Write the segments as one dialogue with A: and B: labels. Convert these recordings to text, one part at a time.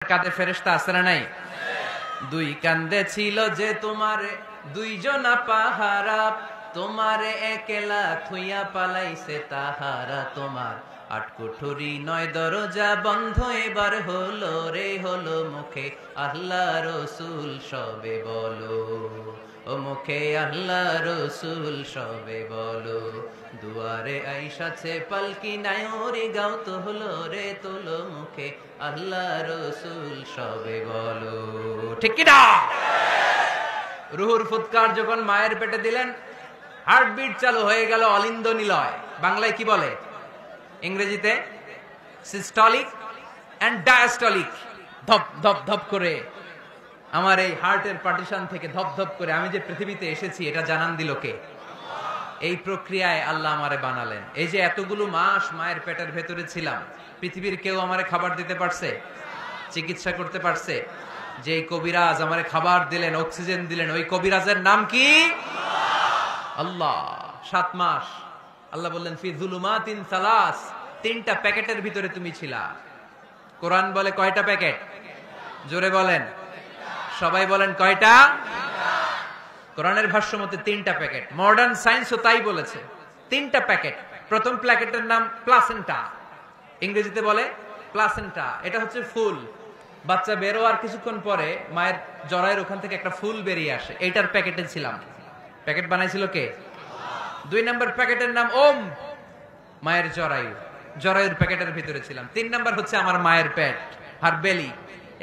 A: কাঁধে ফেরেশতা আছে না নাই? দুই কান্দে ছিল যে তোমারে দুইজনা পাহারা, তোমারে একলা থুইয়া পালাইছে তাহারা। তোমার আট কুঠুরি নয় দরজা বন্ধ এবার হলো রে, হলো মুখে আল্লাহ রসুল সবে বলো, ও মুখে আল্লাহ রসুল সবে বলো। দুয়ারে আইসাছে পালকি নায়রি গাও তো হলো রে, তোলো মুখে আল্লাহ রসুল সবে বলো। ঠিক কি না? রুহুর ফুৎকার যখন মায়ের পেটে দিলেন, হার্টবিট চালু হয়ে গেল, অলিন্দ নিলয়। বাংলায় কি বলে? ইংরেজিতে সিস্টলিক এন্ড ডায়াস্টলিক। ধপ ধপ ধপ করে আমার এই হার্টের পার্টিশন থেকে ধপ ধপ করে আমি যে পৃথিবীতে এসেছি এটা জানান দিল কে? এই প্রক্রিয়ায় আল্লাহ আমারে বানালেন। এই যে এতগুলো মাস মায়ের পেটের ভেতরে ছিলাম, পৃথিবীর কেউ আমারে খাবার দিতে পারছে? চিকিৎসা করতে পারছে? যে কবিরাজ আমারে খাবার দিলেন, অক্সিজেন দিলেন, ওই কবিরাজের নাম কি? আল্লাহ। 7 মাস আল্লাহ বললেন ফি যুলুমাতিন সালাস, 3টা প্যাকেটের ভিতরে তুমি ছিলা। কোরআন বলে কয়টা প্যাকেট? জোরে বলেন, সবাই বলেন কয়টা? কোরআনের ভাষ্য মতে 3টা প্যাকেট। মডার্ন সায়েন্সও তাই বলেছে, 3টা প্যাকেট। প্রথম প্যাকেটের নাম প্লাসেন্টা, ইংরেজিতে বলে প্লাসেন্টা। এটা হচ্ছে ফুল। বাচ্চা বেরো আর কিছুক্ষণ পরে মায়ের জরায়ের ওখান থেকে একটা ফুল বেরিয়ে আসে, এইটার প্যাকেটে ছিলাম। প্যাকেট বানাইছিল কে? 2 নম্বর প্যাকেটের নাম ওম, মায়ের জরায়ু, জরায়ুর প্যাকেটের ভিতরে ছিলাম। 3 নম্বর হচ্ছে আমার মায়ের পেট, হার বেলি,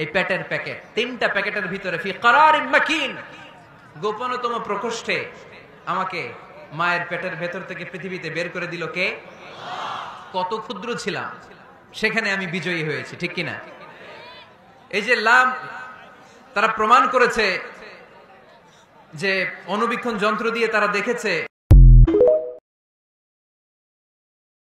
A: এই পেটের প্যাকেট। 3টা প্যাকেটের ভিতরে ফি করারিন মাকিন, গোপনতম প্রকোষ্ঠে আমাকে মায়ের পেটের ভেতর থেকে পৃথিবীতে বের করে দিল কে? কত ক্ষুদ্র ছিলাম, সেখানে আমি বিজয়ী হয়েছি। ঠিক কিনা? এই যে লাম, তারা প্রমাণ করেছে যে অনুবীক্ষণ যন্ত্র দিয়ে তারা দেখেছে